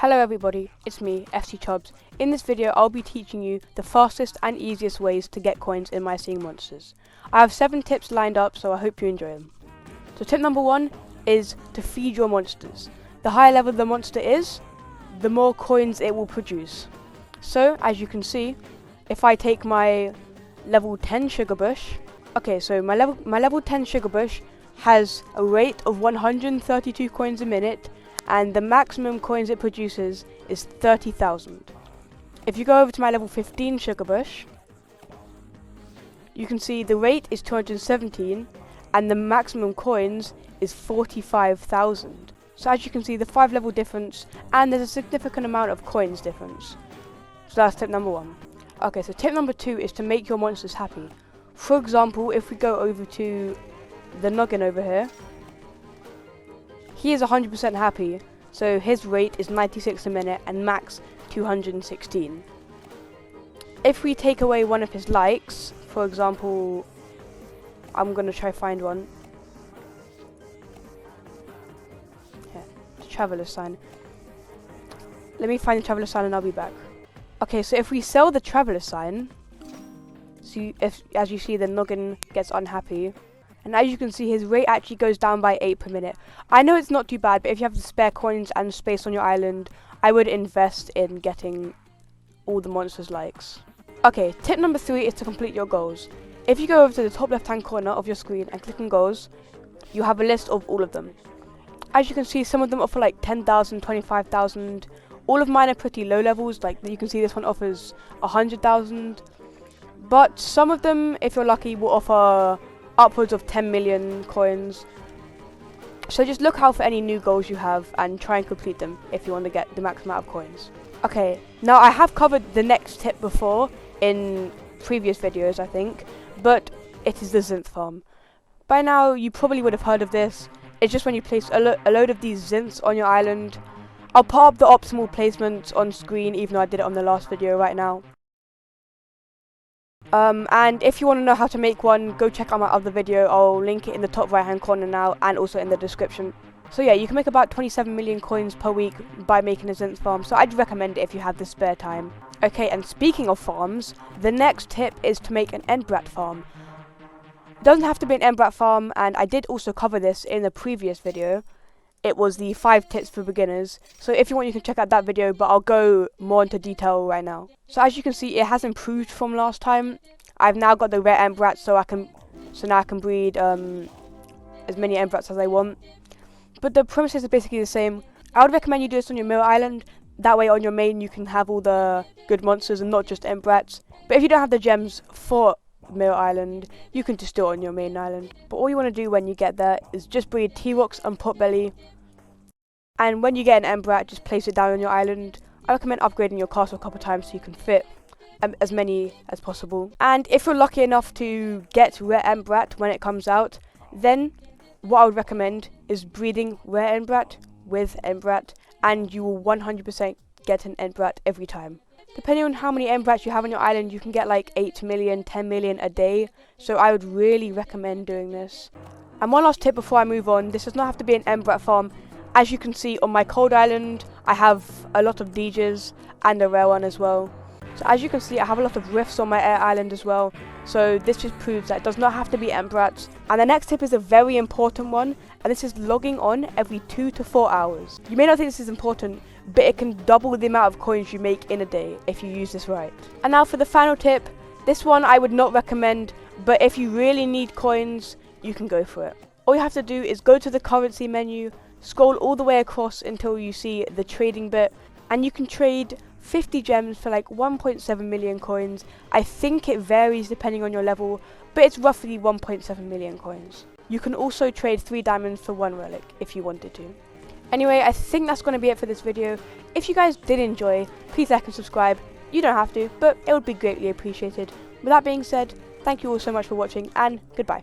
Hello everybody, it's me, FC Chubbs. In this video I'll be teaching you the fastest and easiest ways to get coins in My Singing Monsters. I have 7 tips lined up, so I hope you enjoy them. So tip number 1 is to feed your monsters. The higher level the monster is, the more coins it will produce. So as you can see, if I take my level 10 Sugar Bush, okay, so my level 10 Sugar Bush has a rate of 132 coins a minute, and the maximum coins it produces is 30,000. If you go over to my level 15 Sugar Bush, you can see the rate is 217 and the maximum coins is 45,000. So as you can see, the 5 level difference, and there's a significant amount of coins difference. So that's tip number 1. Okay, so tip number 2 is to make your monsters happy. For example, if we go over to the Noggin over here, he is 100% happy, so his rate is 96 a minute and max 216. If we take away one of his likes, for example, I'm going to try find one. Yeah, the Traveler sign. Let me find the Traveler sign and I'll be back. Okay, so if we sell the Traveler sign, so as you see, the Noggin gets unhappy. And as you can see, his rate actually goes down by 8 per minute. I know it's not too bad, but if you have the spare coins and space on your island, I would invest in getting all the monsters' likes. Okay, tip number 3 is to complete your goals. If you go over to the top left hand corner of your screen and click on goals, you have a list of all of them. As you can see, some of them offer like 10,000, 25,000. All of mine are pretty low levels, like you can see this one offers 100,000. But some of them, if you're lucky, will offer upwards of 10 million coins. So just look out for any new goals you have and try and complete them if you want to get the max amount of coins. Okay, now I have covered the next tip before in previous videos, I think, but it is the Zinth farm. By now you probably would have heard of this. It's just when you place a load of these Zinths on your island. I'll put up the optimal placements on screen, even though I did it on the last video right now. And if you want to know how to make one, go check out my other video. I'll link it in the top right hand corner now and also in the description. So yeah, you can make about 27 million coins per week by making a Zinth farm, so I'd recommend it if you have the spare time. Okay, and speaking of farms, the next tip is to make an Endbrat farm. It doesn't have to be an Endbrat farm, and I did also cover this in the previous video. It was the 5 tips for beginners, so if you want you can check out that video, but I'll go more into detail right now. So as you can see, it has improved from last time. I've now got the rare Endbrats, so now I can breed as many Endbrats as I want. But the premises are basically the same. I would recommend you do this on your mirror island. That way on your main you can have all the good monsters and not just Endbrats. But if you don't have the gems for Mirror Island, you can just do it on your main island. But all you want to do when you get there is just breed T-Rox and Potbelly. And when you get an Endbrat, just place it down on your island. I recommend upgrading your castle a couple times so you can fit as many as possible. And if you're lucky enough to get rare Endbrat when it comes out, then what I would recommend is breeding rare Endbrat with Endbrat, and you will 100% get an Endbrat every time. Depending on how many Endbrats you have on your island, you can get like 8 million, 10 million a day, so I would really recommend doing this. And one last tip before I move on, this does not have to be an Endbrat farm. As you can see on my cold island, I have a lot of Deeges and a rare one as well. So as you can see, I have a lot of Rifts on my air island as well, so this just proves that it does not have to be Endbrats. And the next tip is a very important one, and this is logging on every 2 to 4 hours. You may not think this is important, but it can double the amount of coins you make in a day if you use this right. And now for the final tip. This one I would not recommend, but if you really need coins, you can go for it. All you have to do is go to the currency menu, scroll all the way across until you see the trading bit, and you can trade 50 gems for like 1.7 million coins. I think it varies depending on your level, but it's roughly 1.7 million coins. You can also trade 3 diamonds for 1 relic if you wanted to. Anyway, I think that's going to be it for this video. If you guys did enjoy, please like and subscribe. You don't have to, but it would be greatly appreciated. With that being said, thank you all so much for watching, and goodbye.